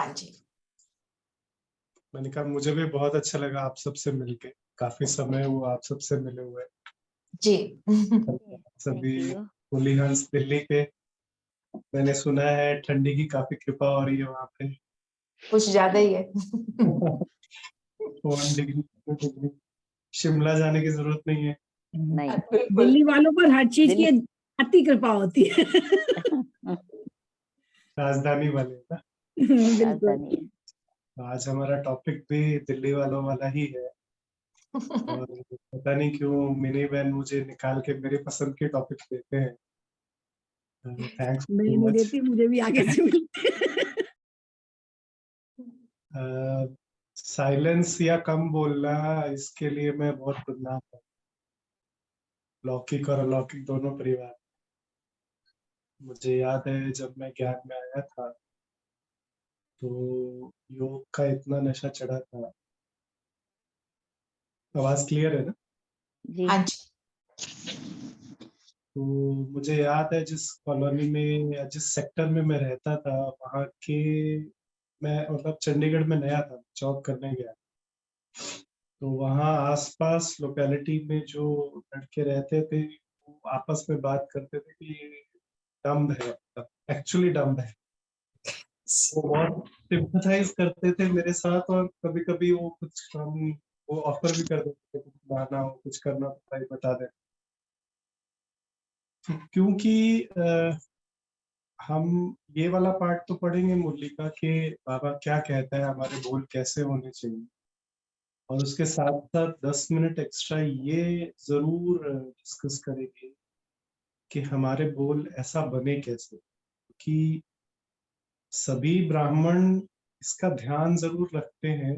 हाँ जी। मैंने कहा मुझे भी बहुत अच्छा लगा आप सबसे मिलके, काफी समय हुआ आप सबसे मिले हुए। जी। सभी Thank you. हुलिगन्स दिल्ली के, मैंने सुना है ठंडी की काफी कृपा हो रही है वहाँ पे। कुछ ज्यादा ही है। 1 डिग्री 2 डिग्री, शिमला जाने की जरूरत नहीं है। नहीं, बिल्कुल। दिल्ली वालों पर हर चीज की दिल्ली- अति कृपा होती है। राजधानी वाले ना। बिल्कुल। राजधानी है। आज हमारा टॉपिक भी दिल्ली वालों वाला ही है, और पता नहीं क्यों मिनी बहन मुझे निकाल के मेरे पसंद के टॉपिक देते हैं। थैंक्स मैं सो नहीं मच। देती, मुझे भी आगे से मिलते। साइलेंस या कम बोलना, इसके लिए मैं बहुत बदनाम हूँ। लौकिक और अलौकिक दोनों परिवार। मुझे याद है जब मैं ज्ञान में आया था तो योग का इतना नशा चढ़ा था। आवाज क्लियर है ना? जी। हाँ जी। तो मुझे याद है जिस कॉलोनी में या जिस सेक्टर में मैं रहता था वहाँ के, मैं मतलब चंडीगढ़ में नया था, जॉब करने गया, तो वहाँ आसपास लोकेलिटी में जो लड़के रहते थे वो आपस में बात करते थे कि डम्ब है, एक्चुअली डम्ब है। वो बहुत सिंपथाइज करते थे मेरे साथ, और कभी कभी वो कुछ हम वो ऑफर भी कर देते थे, कुछ लाना हो कुछ करना तो भाई बता दे। क्योंकि हम ये वाला पार्ट तो पढ़ेंगे मुरली का कि बाबा क्या कहता है हमारे बोल कैसे होने चाहिए, और उसके साथ साथ 10 मिनट एक्स्ट्रा ये जरूर डिस्कस करेंगे कि हमारे बोल ऐसा बने कैसे। कि सभी ब्राह्मण इसका ध्यान जरूर रखते हैं,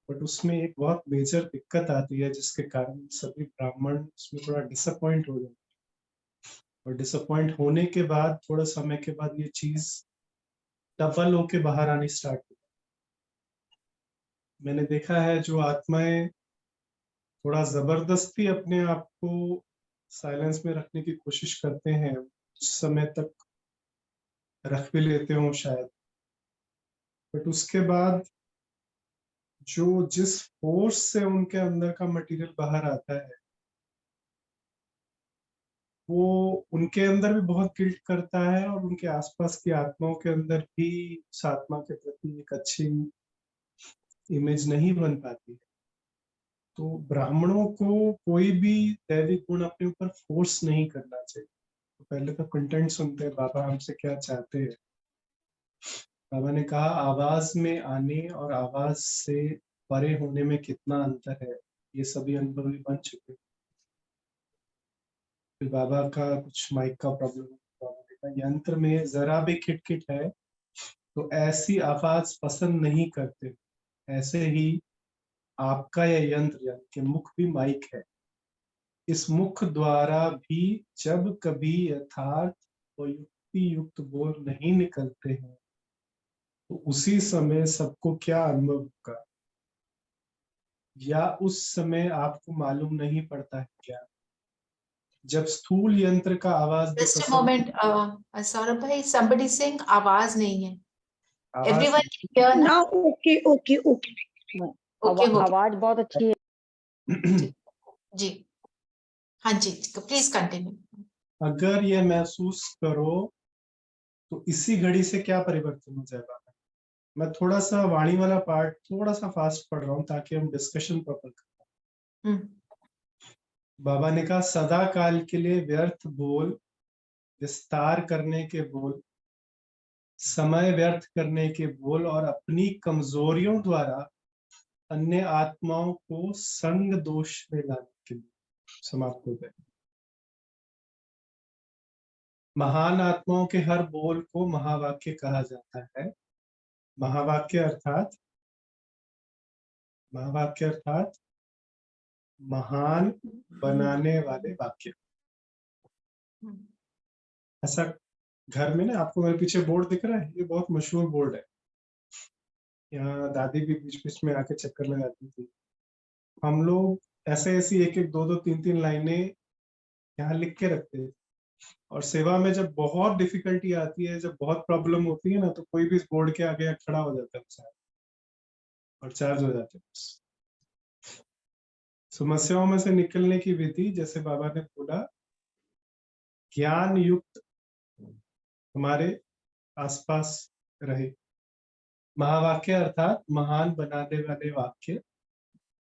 बट उसमें एक बहुत मेजर दिक्कत आती है जिसके कारण सभी ब्राह्मण उसमें थोड़ा डिसअपॉइंट हो जाते हैं, और डिसअपॉइंट होने के बाद थोड़ा समय के बाद ये चीज डबल होके बाहर आनी स्टार्ट होती है। मैंने देखा है जो आत्माएं थोड़ा जबरदस्ती अपने आप को साइलेंस में रखने की कोशिश करते हैं, कुछ समय तक रख भी लेते हो शायद, बट उसके बाद जो जिस फोर्स से उनके अंदर का मटेरियल बाहर आता है वो उनके अंदर भी बहुत गिल्ट करता है, और उनके आसपास की आत्माओं के अंदर भी उस आत्मा के प्रति एक अच्छी इमेज नहीं बन पाती है। तो ब्राह्मणों को कोई भी दैविक गुण अपने ऊपर फोर्स नहीं करना चाहिए। तो पहले तो कंटेंट सुनते हैं बाबा हमसे क्या चाहते हैं। बाबा ने कहा आवाज में आने और आवाज से परे होने में कितना अंतर है, ये सभी अनुभवी बन चुके हैं। फिर बाबा का कुछ माइक का प्रॉब्लम, बाबा ने कहा यंत्र में जरा भी खिटखिट है तो ऐसी आवाज पसंद नहीं करते। ऐसे ही आपका यह यंत्र यानी कि मुख भी माइक है। इस मुख द्वारा भी जब कभी यथार्थ और युक्ति युक्त बोल नहीं निकलते हैं तो उसी समय सबको क्या अनुभव होगा, या उस समय आपको मालूम नहीं पड़ता है क्या, जब स्थूल यंत्र का आवाज भी जस्ट अ पसंद, मोमेंट सौरभ भाई, somebody saying आवाज नहीं है। आवाज Everyone can hear ना? ना ओके ओके ओके ओके हो गया। आवाज बहुत अच्छी है। जी हाँ जी, प्लीज कंटिन्यू। अगर ये महसूस करो तो इसी घड़ी से क्या परिवर्तन हो जाएगा। मैं थोड़ा सा वाणी वाला पार्ट थोड़ा सा फास्ट पढ़ रहा हूँ ताकि हम डिस्कशन प्रॉपर करें। बाबा ने कहा सदा काल के लिए व्यर्थ बोल, विस्तार करने के बोल, समय व्यर्थ करने के बोल और अपनी कमजोरियों द्वारा अन्य आत्माओं को संग दोष में लाने के लिए समाप्त हो गए। महान आत्माओं के हर बोल को महावाक्य कहा जाता है। महावाक्य अर्थात महान बनाने वाले वाक्य। ऐसा घर में ना, आपको मेरे पीछे बोर्ड दिख रहा है, ये बहुत मशहूर बोर्ड है। यहाँ दादी भी बीच बीच में आके चक्कर लगाती थी। हम लोग ऐसे ऐसी एक एक दो दो तीन तीन लाइनें यहाँ लिख के रखते थे और सेवा में जब बहुत डिफिकल्टी आती है, जब बहुत प्रॉब्लम होती है ना, तो कोई भी इस बोर्ड के आगे खड़ा हो जाता है बेचारा और चार्ज हो जाते हैं। समस्याओं में से निकलने की विधि, जैसे बाबा ने बोला, ज्ञान युक्त हमारे आसपास रहे। महावाक्य अर्थात महान बनाने वाले वाक्य।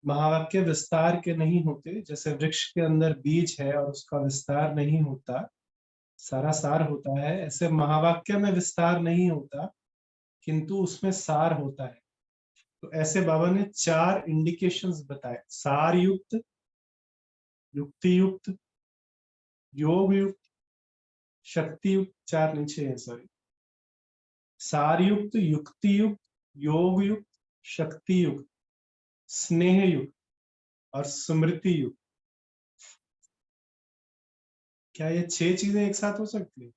महावाक्य विस्तार के नहीं होते, जैसे वृक्ष के अंदर बीज है और उसका विस्तार नहीं होता, सारा सार होता है, ऐसे महावाक्य में विस्तार नहीं होता किंतु उसमें सार होता है। तो ऐसे बाबा ने 4 इंडिकेशंस बताए, सार युक्त, युक्ति युक्त, योग युक्त, शक्ति युक्त, 4 नीचे है सॉरी, सार युक्त, युक्ति युक्त, योग युक्त, शक्ति युक्त, स्नेह युक्त और स्मृति युक्त। क्या ये 6 चीजें एक साथ हो सकती है?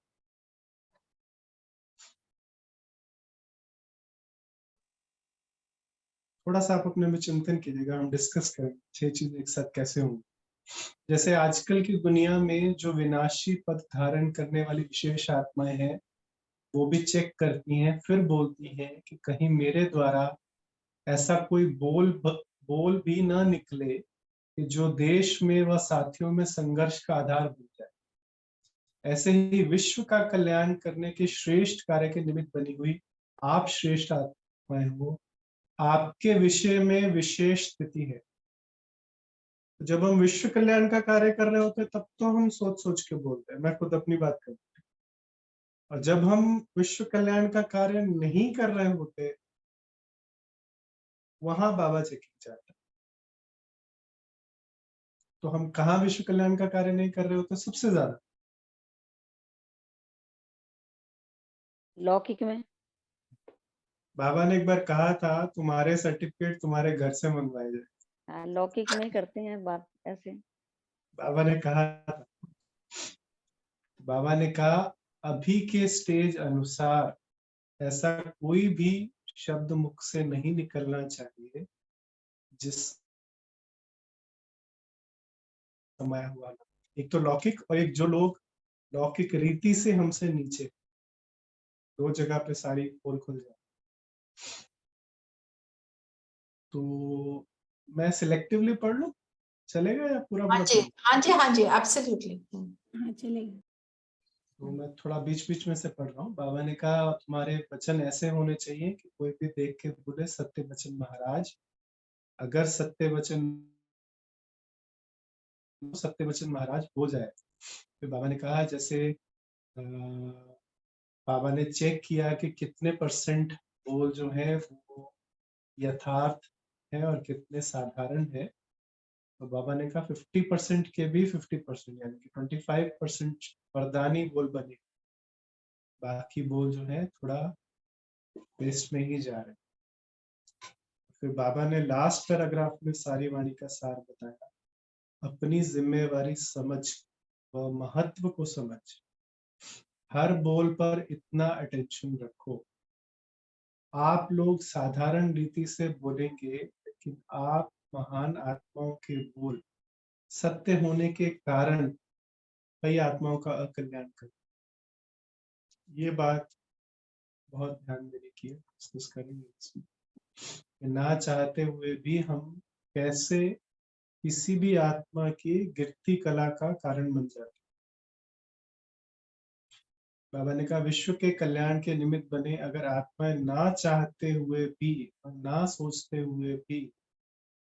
थोड़ा सा आप अपने में चिंतन कीजिएगा, हम डिस्कस करें 6 चीजें एक साथ कैसे होंगी। जैसे आजकल की दुनिया में जो विनाशी पद धारण करने वाली विशेष आत्माएं हैं, वो भी चेक करती हैं, फिर बोलती हैं कि कहीं मेरे द्वारा ऐसा कोई बोल भी ना निकले कि जो देश में व साथियों में संघर्ष का आधार बन जाए। ऐसे ही विश्व का कल्याण करने के श्रेष्ठ कार्य के निमित्त बनी हुई आप श्रेष्ठ आत्माएं हो, आपके विषय में विशेष स्थिति है। जब हम विश्व कल्याण का कार्य कर रहे होते हैं, तब तो हम सोच सोच के बोलते हैं, मैं खुद अपनी बात करता हूँ। और जब हम विश्व कल्याण का कार्य नहीं कर रहे होते, वहां बाबा चेकिंग चाहता है। तो हम कहाँ विश्व कल्याण का कार्य नहीं कर रहे होते सबसे ज्यादा? लौकिक में। बाबा ने एक बार कहा था, तुम्हारे सर्टिफिकेट तुम्हारे घर से मंगवाए जाए। हाँ, लौकिक में करते हैं बात ऐसे। बाबा ने कहा था, बाबा ने कहा अभी के स्टेज अनुसार ऐसा कोई भी शब्द मुख से नहीं निकलना चाहिए जिस समय हुआ। एक तो लौकिक और एक जो लोग लौकिक रीति से हमसे नीचे, 2 जगह पे सारी पोल खुल जाए। तो मैं सिलेक्टिवली पढ़ लूं, चलेगा, या पूरा हाँ पूरा जी, पढ़ लूं? हाँ जी, हाँ जी, एब्सोल्युटली। हाँ चलेगा। तो मैं थोड़ा बीच बीच में से पढ़ रहा हूँ। बाबा ने कहा तुम्हारे वचन ऐसे होने चाहिए कि कोई भी देख के बोले सत्य वचन महाराज। अगर सत्य वचन महाराज हो जाए। फिर बाबा ने कहा, जैसे बाबा ने चेक किया कि कितने % बोल जो है वो यथार्थ है और कितने साधारण है। तो बाबा ने कहा 50% के भी 50%, यानी कि 25% वरदानी बोल बने, बाकी बोल जो है थोड़ा वेस्ट में ही जा रहे। फिर बाबा ने लास्ट पैराग्राफ में सारी वाणी का सार बताया, अपनी जिम्मेवारी समझ व महत्व को समझ हर बोल पर इतना अटेंशन रखो। आप लोग साधारण रीति से बोलेंगे, लेकिन आप महान आत्माओं के बोल सत्य होने के कारण कई आत्माओं का अकल्याण कर। ये बात बहुत ध्यान देने की है, डिस्कस करेंगे इसमें। ना चाहते हुए भी हम कैसे किसी भी आत्मा की गिरती कला का कारण बन जाते। बाबा ने कहा विश्व के कल्याण के निमित्त बने अगर आत्माएं ना चाहते हुए भी और ना सोचते हुए भी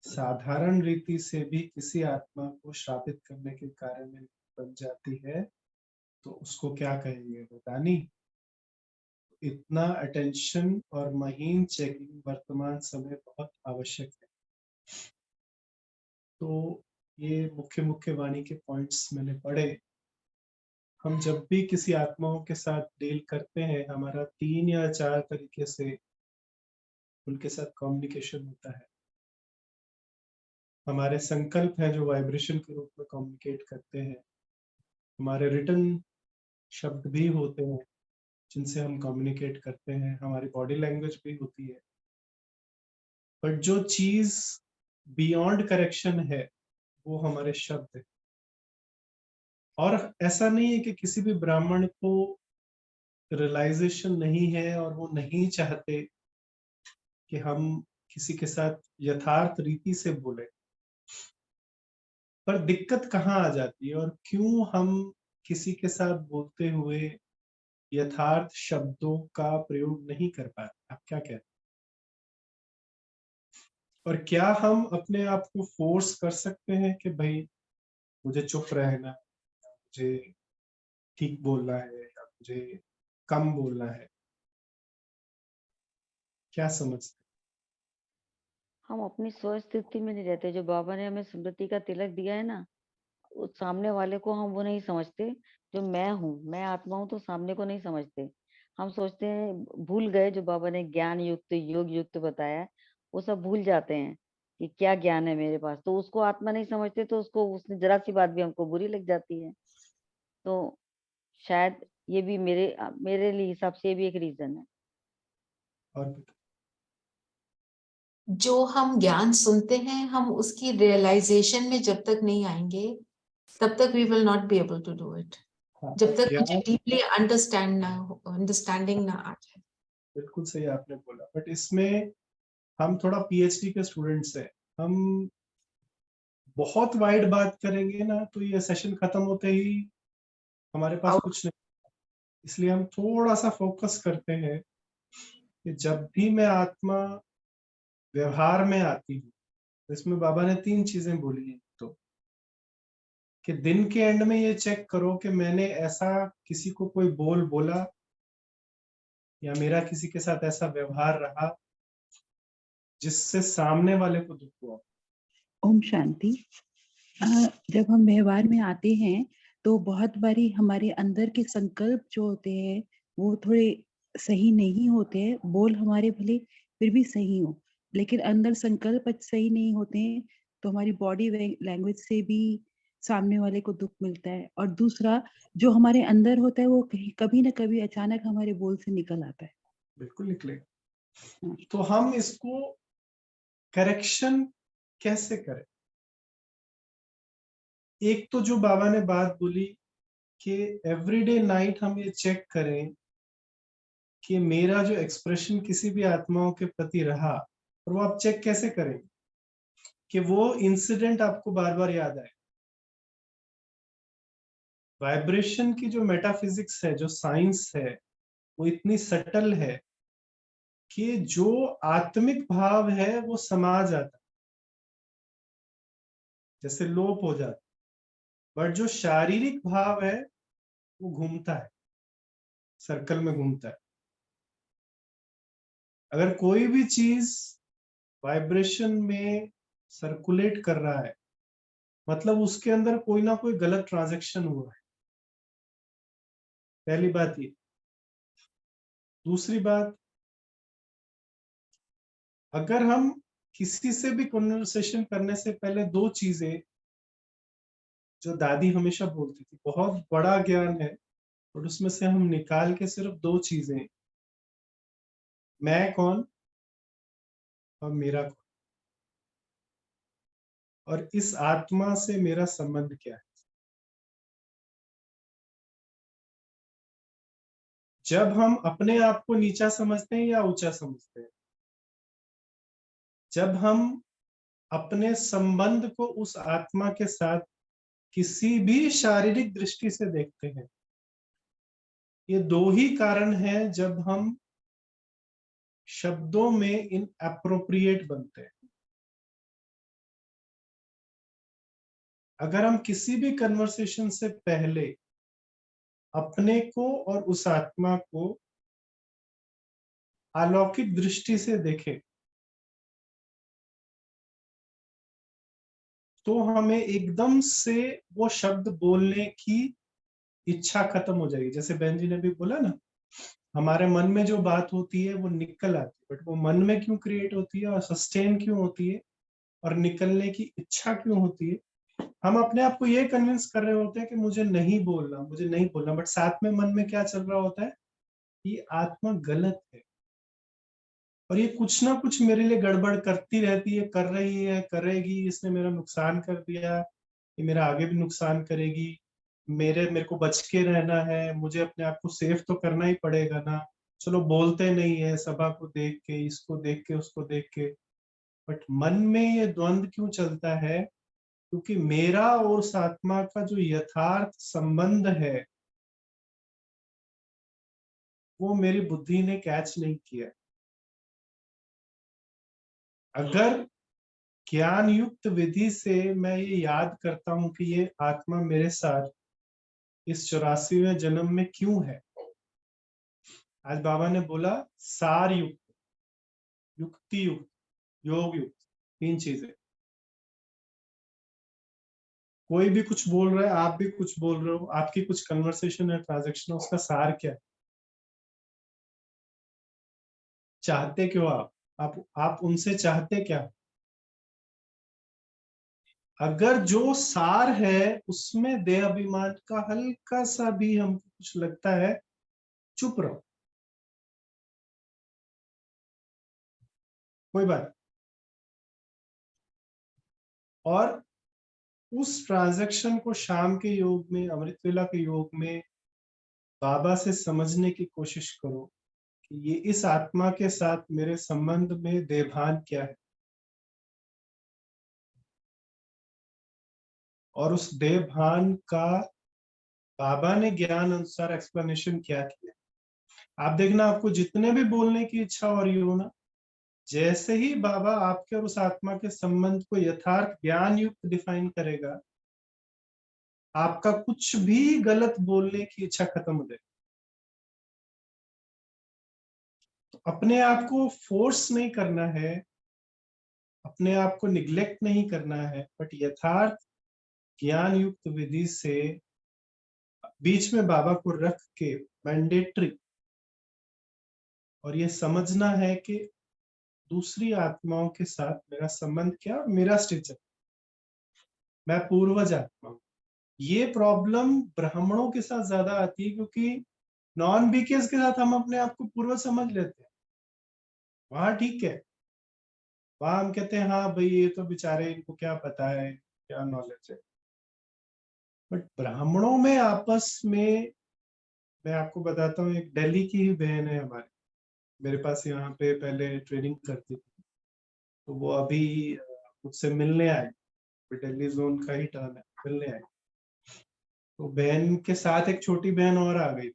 साधारण रीति से भी किसी आत्मा को श्रापित करने के कारण बन जाती है, तो उसको क्या कहेंगे? वरदानी। इतना अटेंशन और महीन चेकिंग वर्तमान समय बहुत आवश्यक है। तो ये मुख्य मुख्य वाणी के पॉइंट्स मैंने पढ़े। हम जब भी किसी आत्माओं के साथ डील करते हैं, हमारा 3 या 4 तरीके से उनके साथ कम्युनिकेशन होता है। हमारे संकल्प है जो वाइब्रेशन के रूप में कम्युनिकेट करते हैं। हमारे रिटन शब्द भी होते हैं जिनसे हम कम्युनिकेट करते हैं। हमारी बॉडी लैंग्वेज भी होती है। बट जो चीज बियॉन्ड करेक्शन है वो हमारे शब्द है। और ऐसा नहीं है कि किसी भी ब्राह्मण को रियलाइजेशन नहीं है और वो नहीं चाहते कि हम किसी के साथ यथार्थ रीति से बोले, पर दिक्कत कहाँ आ जाती है और क्यों हम किसी के साथ बोलते हुए यथार्थ शब्दों का प्रयोग नहीं कर पाते? आप क्या कहते हैं? और क्या हम अपने आप को फोर्स कर सकते हैं कि भाई मुझे चुप रहना, मुझे ठीक बोलना है या मुझे कम बोलना है? क्या समझते हम अपनी स्व स्थिति में नहीं रहते। जो बाबा ने हमें स्मृति का तिलक दिया है ना, उस सामने वाले को हम वो नहीं समझते। जो मैं हूँ, मैं आत्मा हूँ, तो सामने को नहीं समझते। हम सोचते हैं, भूल गए जो बाबा ने ज्ञान युक्त योग युक्त बताया है, वो सब भूल जाते हैं कि क्या ज्ञान है मेरे पास। तो उसको आत्मा नहीं समझते, तो उसको उसने जरा सी बात भी हमको बुरी लग जाती है। तो शायद ये भी मेरे लिए हिसाब से ये भी एक रीजन है। और जो हम ज्ञान सुनते हैं, हम उसकी रियलाइजेशन में जब तक नहीं आएंगे, तब तक we will not be able to do it. हाँ, जब तक मुझे ज्ञान डीपली अंडरस्टैंडिंग ना आ जाए। बिल्कुल सही आपने बोला, बट इसमें हम थोड़ा पीएचडी के स्टूडेंट्स हैं, हम बहुत वाइड बात करेंगे ना तो ये सेशन खत्म होते ही हमारे पास कुछ नहीं। इसलिए हम थोड़ा सा फोकस करते हैं कि जब भी मैं आत्मा व्यवहार में आती हूँ, इसमें बाबा ने 3 चीजें बोली हैं। तो कि दिन के एंड में ये चेक करो कि मैंने ऐसा किसी को कोई बोला या मेरा किसी के साथ ऐसा व्यवहार रहा जिससे सामने वाले को दुख हुआ। ओम शांति। जब हम व्यवहार में आते हैं तो बहुत बारी हमारे अंदर के संकल्प जो होते हैं वो थोड़े सही नहीं होते हैं। बोल हमारे भले फिर भी सही हो, लेकिन अंदर संकल्प सही नहीं होते हैं तो हमारी बॉडी लैंग्वेज से भी सामने वाले को दुख मिलता है। और दूसरा जो हमारे अंदर होता है वो कभी ना कभी अचानक हमारे बोल से निकल आता है। बिल्कुल निकलेगा। तो हम इसको करेक्शन कैसे करें? एक तो जो बाबा ने बात बोली कि एवरीडे नाइट हम ये चेक करें कि मेरा जो एक्सप्रेशन किसी भी आत्माओं के प्रति रहा, और वो आप चेक कैसे करेंगे कि वो इंसिडेंट आपको बार बार याद आए। वाइब्रेशन की जो मेटाफिजिक्स है, जो साइंस है, वो इतनी सटल है कि जो आत्मिक भाव है वो समा जाता है, जैसे लोप हो जाता है, बट जो शारीरिक भाव है वो घूमता है, सर्कल में घूमता है। अगर कोई भी चीज वाइब्रेशन में सर्कुलेट कर रहा है, मतलब उसके अंदर कोई ना कोई गलत ट्रांजैक्शन हुआ है। पहली बात ये। दूसरी बात, अगर हम किसी से भी कन्वर्सेशन करने से पहले 2 चीजें जो दादी हमेशा बोलती थी, बहुत बड़ा ज्ञान है और उसमें से हम निकाल के सिर्फ 2 चीजें, मैं कौन और मेरा कौन, और इस आत्मा से मेरा संबंध क्या है। जब हम अपने आप को नीचा समझते हैं या ऊंचा समझते हैं? जब हम अपने संबंध को उस आत्मा के साथ किसी भी शारीरिक दृष्टि से देखते हैं, ये 2 ही कारण हैं जब हम शब्दों में इनएप्रोप्रिएट बनते हैं। अगर हम किसी भी कन्वर्सेशन से पहले अपने को और उस आत्मा को अलौकिक दृष्टि से देखें, तो हमें एकदम से वो शब्द बोलने की इच्छा खत्म हो जाएगी। जैसे बहन जी ने भी बोला ना, हमारे मन में जो बात होती है वो निकल आती है, बट वो मन में क्यों क्रिएट होती है और सस्टेन क्यों होती है और निकलने की इच्छा क्यों होती है? हम अपने आप को ये कन्विंस कर रहे होते हैं कि मुझे नहीं बोलना, मुझे नहीं बोलना, बट साथ में मन में क्या चल रहा होता है? ये आत्मा गलत है और ये कुछ ना कुछ मेरे लिए गड़बड़ करती रहती है, कर रही है, करेगी, इसने मेरा नुकसान कर दिया, ये मेरा आगे भी नुकसान करेगी, मेरे को बच के रहना है, मुझे अपने आप को सेफ तो करना ही पड़ेगा ना। चलो बोलते नहीं है, सभा को देख के, इसको देख के, उसको देख के, बट मन में ये द्वंद क्यों चलता है? क्योंकि मेरा और उस आत्मा का जो यथार्थ संबंध है वो मेरी बुद्धि ने कैच नहीं किया। अगर ज्ञान युक्त विधि से मैं ये याद करता हूं कि ये आत्मा मेरे साथ इस 84वें जन्म में क्यों है। आज बाबा ने बोला सार युक्त, युक्ति युक्त, योग युक्त, 3 चीजें। कोई भी कुछ बोल रहा है, आप भी कुछ बोल रहे हो, आपकी कुछ कन्वर्सेशन है, ट्रांजैक्शन है, उसका सार क्या है? चाहते क्यों आप उनसे चाहते क्या? अगर जो सार है उसमें देह अभिमान का हल्का सा भी हमको कुछ लगता है, चुप रहो, कोई बात। और उस ट्रांजैक्शन को शाम के योग में, अमृत वेला के योग में बाबा से समझने की कोशिश करो कि ये इस आत्मा के साथ मेरे संबंध में देभान क्या है, और उस देभान का बाबा ने ज्ञान अनुसार एक्सप्लेनेशन क्या किया। आप देखना, आपको जितने भी बोलने की इच्छा हो रही हो ना, जैसे ही बाबा आपके और उस आत्मा के संबंध को यथार्थ ज्ञान युक्त डिफाइन करेगा, आपका कुछ भी गलत बोलने की इच्छा खत्म हो जाएगी। तो अपने आप को फोर्स नहीं करना है, अपने आप को निग्लेक्ट नहीं करना है, बट यथार्थ ज्ञान युक्त विधि से बीच में बाबा को रख के मैंडेटरी, और ये समझना है कि दूसरी आत्माओं के साथ मेरा संबंध क्या, मेरा स्टेचर, मैं पूर्वज आत्मा हूं। ये प्रॉब्लम ब्राह्मणों के साथ ज्यादा आती है, क्योंकि नॉन बीकेस के साथ हम अपने आप को पूर्वज समझ लेते हैं, वहां ठीक है, वहां हम कहते हैं हाँ भाई ये तो बेचारे, इनको क्या पता है, क्या नॉलेज है। बट ब्राह्मणों में आपस में, मैं आपको बताता हूँ, एक दिल्ली की ही बहन है हमारी, मेरे पास यहाँ पे पहले ट्रेनिंग करती थी, तो वो अभी मुझसे मिलने आए, दिल्ली जोन का ही टर्न है, मिलने आए। तो बहन के साथ एक छोटी बहन और आ गई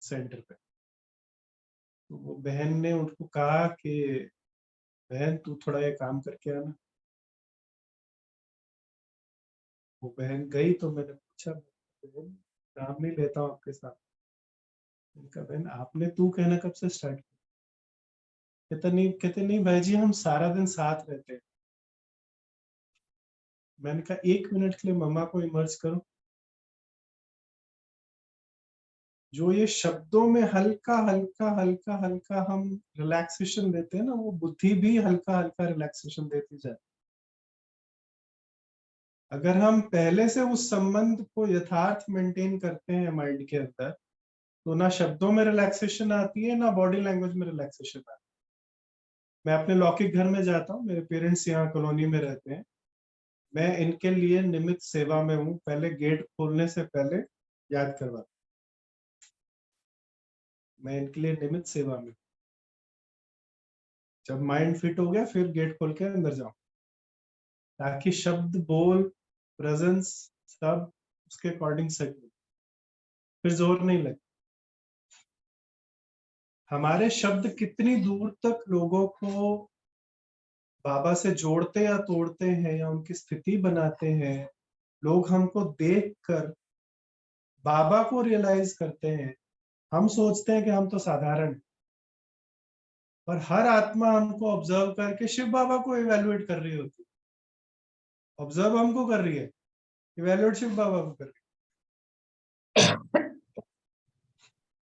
सेंटर पे। तो वो बहन ने उनको कहा कि बहन तू थोड़ा ये काम करके आना। वो बहन गई, तो मैंने पूछा, बहन काम नहीं लेता हूँ आपके साथ। उनका बहन आपने तू कहना कब से स्टार्ट किया? कहते नहीं भाई जी, हम सारा दिन साथ रहते हैं। मैंने कहा 1 मिनट के लिए मम्मा को इमर्ज करो। जो ये शब्दों में हल्का हल्का हल्का हल्का हम रिलैक्सेशन देते हैं ना, वो बुद्धि भी हल्का हल्का रिलैक्सेशन देती जाए। अगर हम पहले से उस संबंध को यथार्थ मेंटेन करते हैं माइंड के अंदर, तो ना शब्दों में रिलैक्सेशन आती है, ना बॉडी लैंग्वेज में रिलैक्सेशन आती है। मैं अपने लौकिक घर में जाता हूँ, मेरे पेरेंट्स यहाँ कॉलोनी में रहते हैं, मैं इनके लिए निमित्त सेवा में हूँ। पहले गेट खोलने से पहले याद करवा, मैं इनके लिए निमित्त सेवा में। जब माइंड फिट हो गया, फिर गेट खोल के अंदर जाऊं, ताकि शब्द, बोल, प्रेजेंस सब उसके अकॉर्डिंग सही, फिर जोर नहीं लगे। हमारे शब्द कितनी दूर तक लोगों को बाबा से जोड़ते या तोड़ते हैं, या उनकी स्थिति बनाते हैं। लोग हमको देखकर बाबा को रियलाइज करते हैं। हम सोचते हैं कि हम तो साधारण, पर हर आत्मा हमको ऑब्जर्व करके शिव बाबा को इवेलुएट कर रही होती है। ऑब्जर्व हमको कर रही है, इवेलुएट शिव बाबा को कर रही है।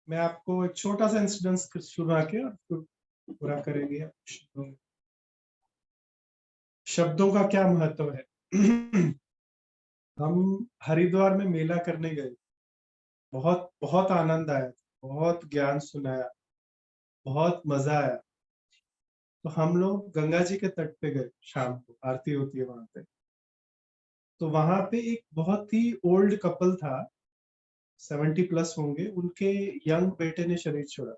मैं आपको एक छोटा सा इंसिडेंट सुना के और फिर पूरा करेंगे। शब्दों का क्या महत्व है। हम हरिद्वार में मेला करने गए, बहुत बहुत आनंद आया, बहुत ज्ञान सुनाया, बहुत मजा आया। तो हम लोग गंगा जी के तट पे गए, शाम को आरती होती है वहां पे। तो वहां पे एक बहुत ही ओल्ड कपल था, 70+ होंगे, उनके यंग बेटे ने शरीर छोड़ा।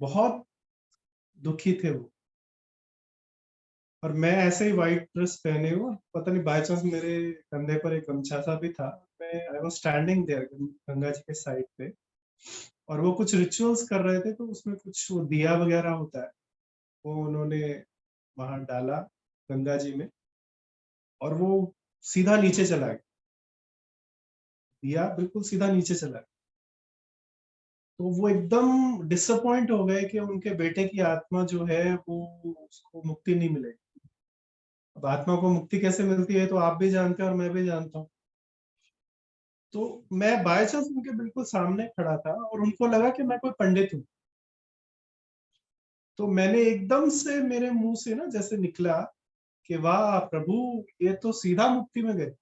बहुत दुखी थे वो, और मैं ऐसे ही व्हाइट ड्रेस पहने हुआ, पता नहीं बाय चांस मेरे कंधे पर एक गमछा सा भी था। मैं I was standing there Ganga ji के साइड पे, और वो कुछ रिचुअल्स कर रहे थे, तो उसमें कुछ वो दिया वगैरह होता है, वो उन्होंने वहां डाला गंगा जी में, और वो सीधा नीचे चला गया, दिया बिल्कुल सीधा नीचे चला गया। तो वो एकदम डिसअपॉइंट हो गए कि उनके बेटे की आत्मा जो है वो, उसको मुक्ति नहीं मिलेगी। अब आत्मा को मुक्ति कैसे मिलती है तो आप भी जानते हैं और मैं भी जानता हूँ। तो मैं बाय चांस उनके बिल्कुल सामने खड़ा था, और उनको लगा कि मैं कोई पंडित हूँ। तो मैंने एकदम से, मेरे मुंह से ना जैसे निकला कि वाह प्रभु, ये तो सीधा मुक्ति में गए।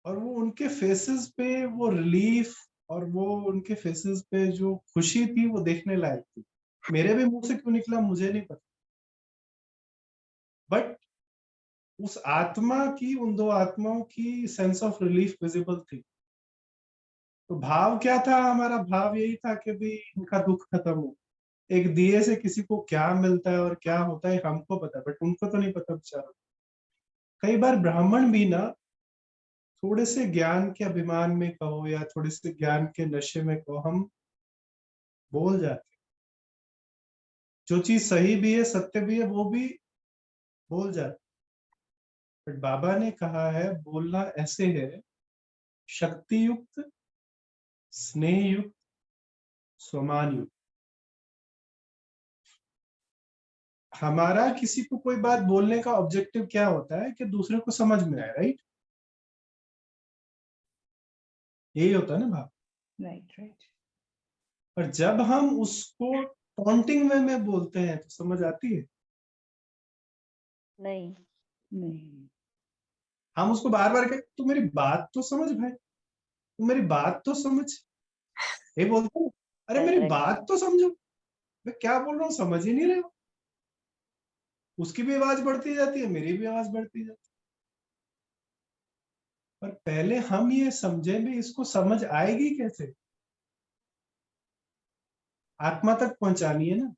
और वो उनके फेसेस पे वो रिलीफ, और वो उनके फेसेस पे जो खुशी थी, वो देखने लायक थी। मेरे भी मुंह से क्यों निकला मुझे नहीं पता, बट उस आत्मा की, उन दो आत्माओं की सेंस ऑफ रिलीफ विजिबल थी। तो भाव क्या था हमारा? भाव यही था कि भी इनका दुख खत्म हो। एक दिए से किसी को क्या मिलता है और क्या होता है हमको पता, बट उनको तो नहीं पता बेचारा। कई बार ब्राह्मण भी ना, थोड़े से ज्ञान के अभिमान में कहो या थोड़े से ज्ञान के नशे में कहो, हम बोल जाते। जो चीज सही भी है, सत्य भी है, वो भी बोल जाते। बट बाबा ने कहा है, बोलना ऐसे है, शक्ति युक्त, स्नेह युक्त, स्वमान युक्त। हमारा किसी को कोई बात बोलने का ऑब्जेक्टिव क्या होता है कि दूसरे को समझ में आए, राइट? यही होता है ना भाव। Right right. पर जब हम उसको टॉन्टिंग वे में बोलते हैं तो समझ आती है? नहीं। नहीं। हम उसको बार बार कहते, तू मेरी बात तो समझ भाई, तू मेरी बात तो समझ। ये बोलते हैं, अरे मेरी Correct. बात तो समझो, मैं क्या बोल रहा हूँ समझ ही नहीं रहे हो। उसकी भी आवाज बढ़ती जाती है, मेरी भी आवाज बढ़ती जाती है। पर पहले हम ये समझे भी, इसको समझ आएगी कैसे? आत्मा तक पहुंचानी है ना।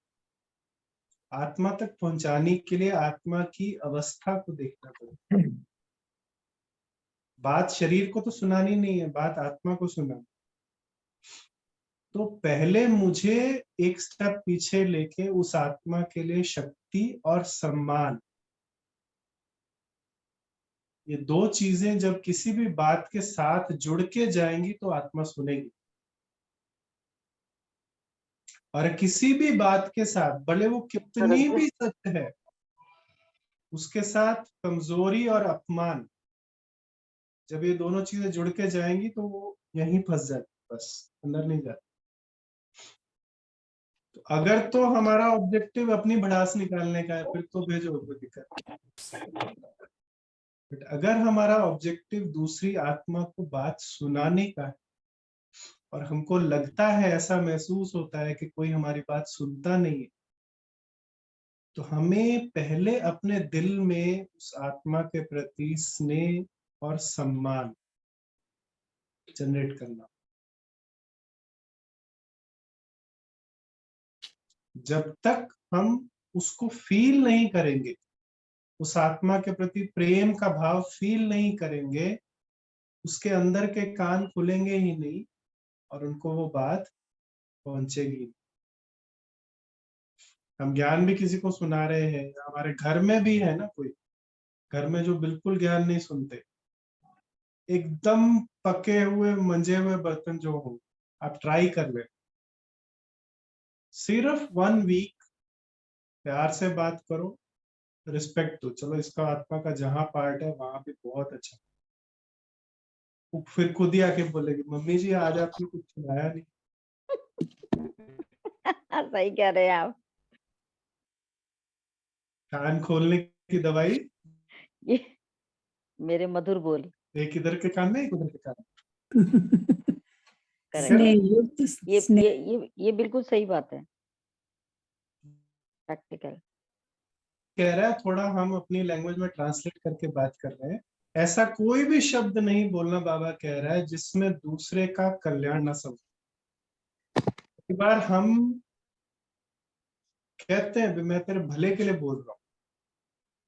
आत्मा तक पहुंचाने के लिए आत्मा की अवस्था को देखना पड़ेगा। बात शरीर को तो सुनानी नहीं है, बात आत्मा को सुनानी। तो पहले मुझे एक स्टेप पीछे लेके उस आत्मा के लिए शक्ति और सम्मान, ये दो चीजें जब किसी भी बात के साथ जुड़ के जाएंगी तो आत्मा सुनेगी। और किसी भी बात के साथ, भले वो कितनी भी सत्य है, उसके साथ कमजोरी और अपमान, जब ये दोनों चीजें जुड़ के जाएंगी तो वो यहीं फंस जाती, बस अंदर नहीं जाती। तो अगर तो हमारा ऑब्जेक्टिव अपनी भड़ास निकालने का है, फिर तो भेजो, कोई दिक्कत। बट अगर हमारा ऑब्जेक्टिव दूसरी आत्मा को बात सुनाने का है, और हमको लगता है, ऐसा महसूस होता है कि कोई हमारी बात सुनता नहीं है, तो हमें पहले अपने दिल में उस आत्मा के प्रति स्नेह और सम्मान जनरेट करना। जब तक हम उसको फील नहीं करेंगे, उस आत्मा के प्रति प्रेम का भाव फील नहीं करेंगे, उसके अंदर के कान खुलेंगे ही नहीं, और उनको वो बात पहुंचेगी। हम ज्ञान भी किसी को सुना रहे हैं, हमारे घर में भी है ना कोई, घर में जो बिल्कुल ज्ञान नहीं सुनते, एकदम पके हुए मंजे हुए बर्तन जो हो, आप ट्राई कर ले, सिर्फ 1 वीक प्यार से बात करो, रिस्पेक्ट दो, चलो इसका आत्मा का जहां पार्ट है वहां भी बहुत अच्छा। वो फिर खुद ही आके बोलेगी, मम्मी जी आज आपने कुछ सुनाया नहीं। सही कह रहे हैं आप। कान खोलने की दवाई, ये मेरे मधुर बोल। एक इधर के कान में, एक उधर के कान में। करेक्ट। स्नेह युक्त ये स्नेह। ये बिल्कुल सही बात है, प्रैक्टिकल। कह रहा है थोड़ा हम अपनी लैंग्वेज में ट्रांसलेट करके बात कर रहे हैं। ऐसा कोई भी शब्द नहीं बोलना, बाबा कह रहा है, जिसमें दूसरे का कल्याण ना समझ। एक बार हम कहते हैं मैं तेरे भले के लिए बोल रहा हूँ,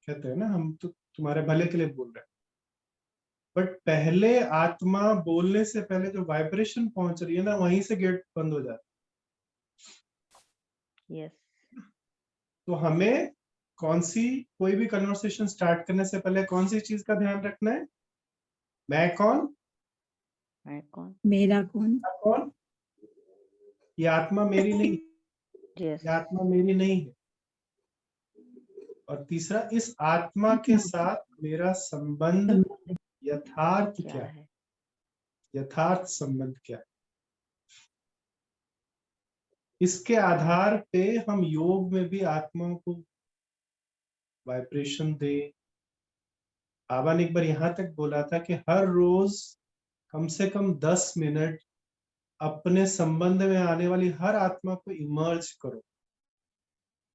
कहते हैं ना हम तो तुम्हारे भले के लिए बोल रहे हैं, बट पहले आत्मा बोलने से पहले जो वाइब्रेशन पहुंच रही है ना, वहीं से गेट बंद हो जाता यस, है। तो हमें कोई भी कन्वर्सेशन स्टार्ट करने से पहले कौन सी चीज का ध्यान रखना है? मैं कौन, मैं कौन, मेरा कौन, मैं कौन, ये आत्मा मेरी नहीं, यस, ये आत्मा मेरी नहीं है। और तीसरा, इस आत्मा के साथ मेरा संबंध यथार्थ क्या क्या है, है, यथार्थ संबंध क्या है। इसके आधार पे हम योग में भी आत्मा को वाइब्रेशन दे। बाबा ने एक बार यहां तक बोला था कि हर रोज कम से कम 10 मिनट अपने संबंध में आने वाली हर आत्मा को इमर्ज करो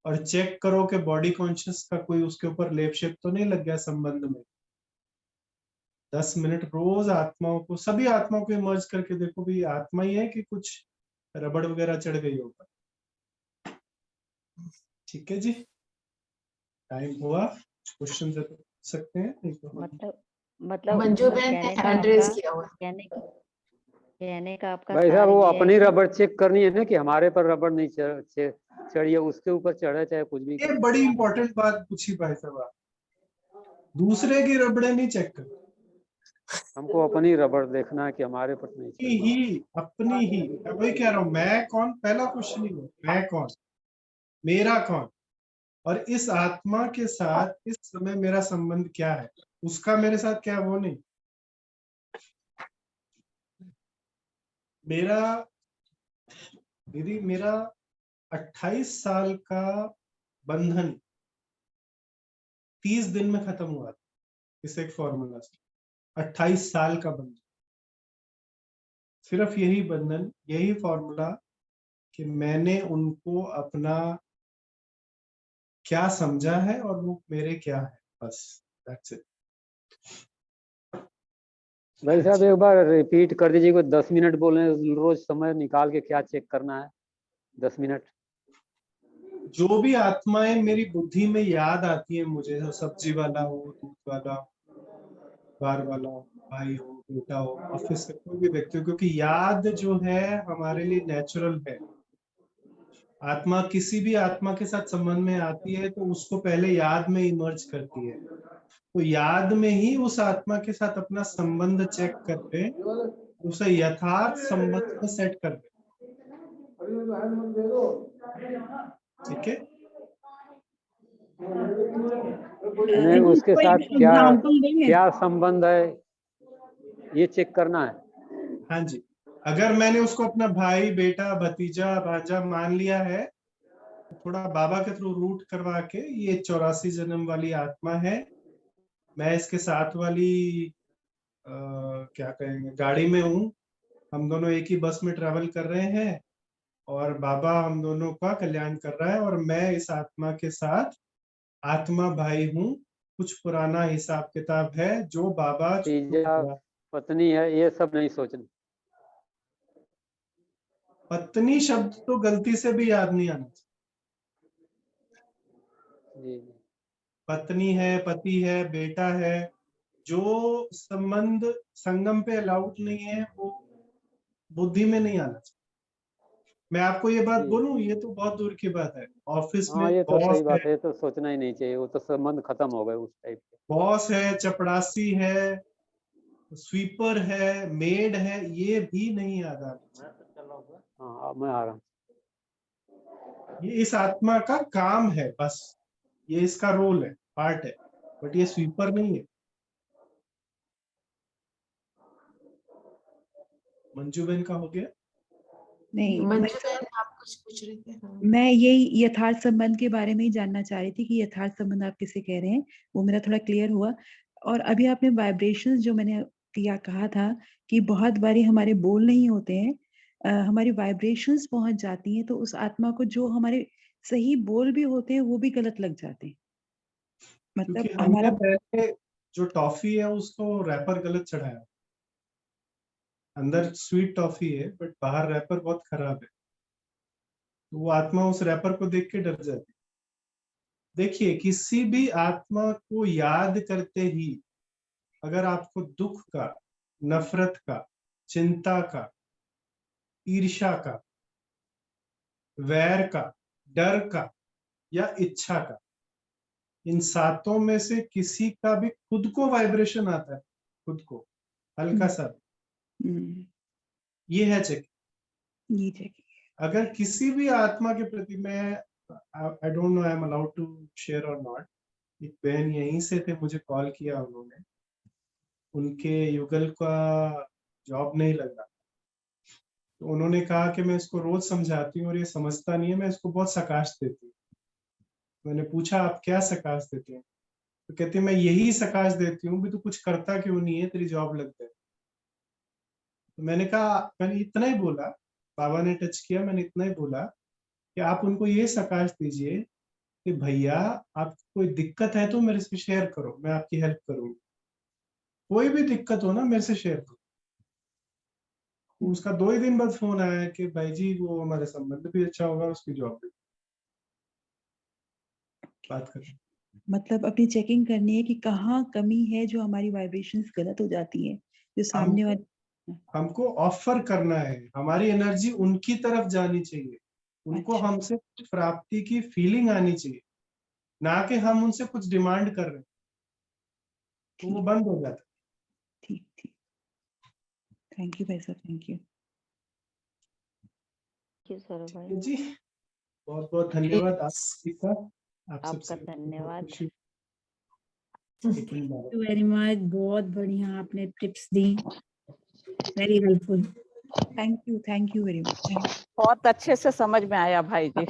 और चेक करो कि बॉडी कॉन्शियस का कोई उसके ऊपर लेप शेप तो नहीं लग गया संबंध में। 10 मिनट रोज आत्माओं को, सभी आत्माओं को इमर्ज करके देखो भी आत्मा ही है कि कुछ रबड़ वगैरह चढ़ गई ऊपर। ठीक है जी, टाइम हुआ, क्वेश्चन दे सकते हैं, नहीं तो हम- मतलब मंजू बहन ने कहने का हैंड रेज आपका किया हुआ है। कहने का आपका भाई साहब, वो तात्पर्य ये है अपनी कि रबड़ चेक करनी है ना, कि हमारे पर रबड़ नहीं चढ़ी है, उसके ऊपर चढ़े चाहे कुछ भी ये करे। बड़ी इंपॉर्टेंट बात पूछी भाई साहब आप। दूसरे की रबड़े नहीं चेक कर, हमको अपनी रबड़ देखना है कि हमारे पर नहीं अपनी चढ़ी। ही, अपनी ही। मैं वही कह रहा हूँ, मैं कौन, पहला क्वेश्चन ही है, मैं कौन, मेरा कौन, और इस आत्मा के साथ इस समय मेरा संबंध क्या है, उसका मेरे साथ क्या है वो नहीं। मेरा दीदी, मेरा 28 साल का बंधन 30 दिन में खत्म हुआ था, इस एक फॉर्मूला से। 28 साल का बंधन, सिर्फ यही बंधन, यही फॉर्मूला कि मैंने उनको अपना क्या समझा है और वो मेरे क्या है, बस दैट्स इट। भाई साहब, एक बार रिपीट कर दीजिए, 10 मिनट बोले रोज, समय निकाल के क्या चेक करना है 10 मिनट। जो भी आत्माएं मेरी बुद्धि में याद आती है मुझे, जो सब्जी वाला हो, दूध वाला हो, बार वाला हो, भाई हो, बेटा हो, ऑफिस का कोई भी व्यक्ति हो, क्योंकि याद जो है हमारे लिए नेचुरल है। आत्मा किसी भी आत्मा के साथ संबंध में आती है तो उसको पहले याद में इमर्ज करती है, तो याद में ही उस आत्मा के साथ अपना संबंध चेक करके उसे यथार्थ संबंध में सेट कर दे। ठीक है, नहीं, उसके कोई साथ क्या एग्जाम्पल देंगे? क्या संबंध है, ये चेक करना है। हाँ जी। अगर मैंने उसको अपना भाई, बेटा, भतीजा, भांजा मान लिया है, तो थोड़ा बाबा के थ्रू रूट करवा के, ये 84 जन्म वाली आत्मा है, मैं इसके साथ वाली क्या कहेंगे गाड़ी में हूँ, हम दोनों एक ही बस में ट्रेवल कर रहे हैं और बाबा हम दोनों का कल्याण कर रहा है, और मैं इस आत्मा के साथ आत्मा भाई हूँ। कुछ पुराना हिसाब किताब है जो बाबा तीजा पत्नी है, ये सब नहीं सोचना। पत्नी शब्द तो गलती से भी याद नहीं आना चाहिए। जी, पत्नी है, पति है, बेटा है, जो संबंध संगम पे अलाउड नहीं है वो बुद्धि में नहीं आना चाहिए। मैं आपको ये बात जी। बोलूं, ये तो बहुत दूर की बात है। ऑफिस में हाँ, ये तो बॉस सही है, बात है, ये तो सोचना ही नहीं चाहिए, वो तो संबंध खत्म हो गए उस टाइप के। बॉस है, चपड़ासी है, स्वीपर है, मेड है, ये भी नहीं याद आना चाहिए। हाँ, अब मैं आ रहा हूँ। ये इस आत्मा का काम है, बस ये इसका रोल है, पार्ट है, बट ये स्वीपर नहीं है। मंजू बहन का हो गया? नहीं, मंजू बहन आप कुछ पूछ रहे थे? हाँ। मैं यही यथार्थ संबंध के बारे में ही जानना चाह रही थी कि यथार्थ संबंध आप किसे कह रहे हैं, वो मेरा थोड़ा क्लियर हुआ। और अभी आपने वाइब्रेशंस जो मैंने किया कहा था कि बहुत बारी हमारे बोल नहीं होते हैं, हमारी वाइब्रेशंस पहुंच जाती हैं, तो उस आत्मा को जो हमारे सही बोल भी होते हैं वो भी गलत लग जाते हैं। क्योंकि मतलब हमने हमारा पहले जो टॉफी है उसको रैपर गलत चढ़ाया, अंदर स्वीट टॉफी है बट बाहर रैपर बहुत खराब है, तो वो आत्मा उस रैपर को देख के डर जाती है। देखिए, किसी भी आत्मा को याद करते ही अगर आपको दुख का, नफरत का, चिंता का, ईर्ष्या का, वैर का, डर का या इच्छा का, इन सातों में से किसी का भी खुद को वाइब्रेशन आता है, खुद को हल्का सा, ये है चेक। ये चेक। अगर किसी भी आत्मा के प्रति, मैं I don't know I am allowed to share और नॉट, एक बहन यहीं से थे, मुझे कॉल किया उन्होंने, उनके युगल का जॉब नहीं लग रहा, तो उन्होंने कहा कि मैं इसको रोज समझाती हूँ और ये समझता नहीं है, मैं इसको बहुत सकाश देती हूँ। मैंने पूछा आप क्या सकाश देते हैं, तो कहते मैं यही सकाश देती हूँ भी तू कुछ करता क्यों नहीं है, तेरी जॉब लग जाए। तो मैंने कहा, मैंने इतना ही बोला, बाबा ने टच किया, मैंने इतना ही बोला कि आप उनको ये सकाश दीजिए कि भैया आपको कोई दिक्कत है तो मेरे से शेयर करो, मैं आपकी हेल्प करूंगी, कोई भी दिक्कत हो ना मेरे से शेयर करो। उसका 2 ही दिन बाद फोन आया कि भाई जी वो हमारे संबंध भी अच्छा होगा, उसकी जॉब भी, बात कर। मतलब अपनी चेकिंग करनी है कि कहाँ कमी है जो हमारी वाइब्रेशंस गलत हो जाती है, जो सामने वाले। हमको ऑफर करना है, हमारी एनर्जी उनकी तरफ जानी चाहिए, उनको अच्छा। हमसे कुछ प्राप्ति की फीलिंग आनी चाहिए, ना कि हम उनसे कुछ डिमांड कर रहे हैं, तो वो बंद हो जाता है। ठीक ठीक। थैंक यू भाई साहब, थैंक यू। सौरभ भाई, ठीक है जी, बहुत बहुत धन्यवाद आप सभी का, आप आपका सबसे बहुत धन्यवाद। खुशी। एक minute Baba. Thank you very much, बहुत बढ़िया आपने tips the, very helpful. Thank you very much. बहुत अच्छे से समझ में आया भाई जी।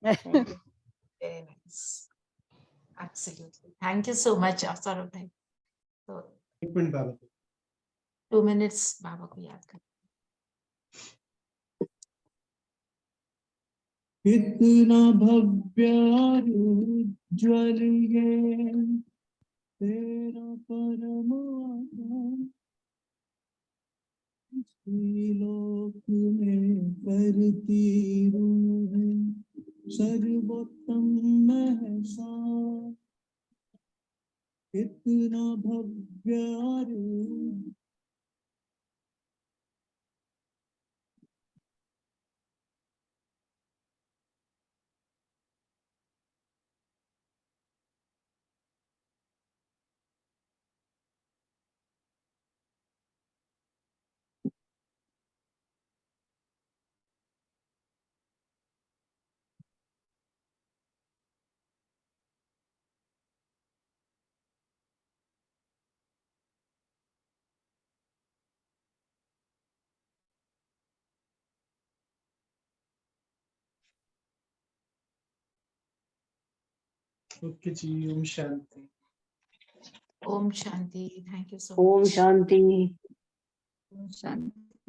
Thank you. Very nice. Absolutely. Thank you so much, Saurabh bhai. So, एक मिनट बाबा। 2 minutes बाबा को याद कर। कितना भव्य उज्ज्वल है तेरा परमात्मा, लोक में करती रूह सर्वोत्तम महसा, कितना भव्य रूप। ओके जी, ओम शांति। Om Shanti. Thank you so ओम much. शांति। शांति।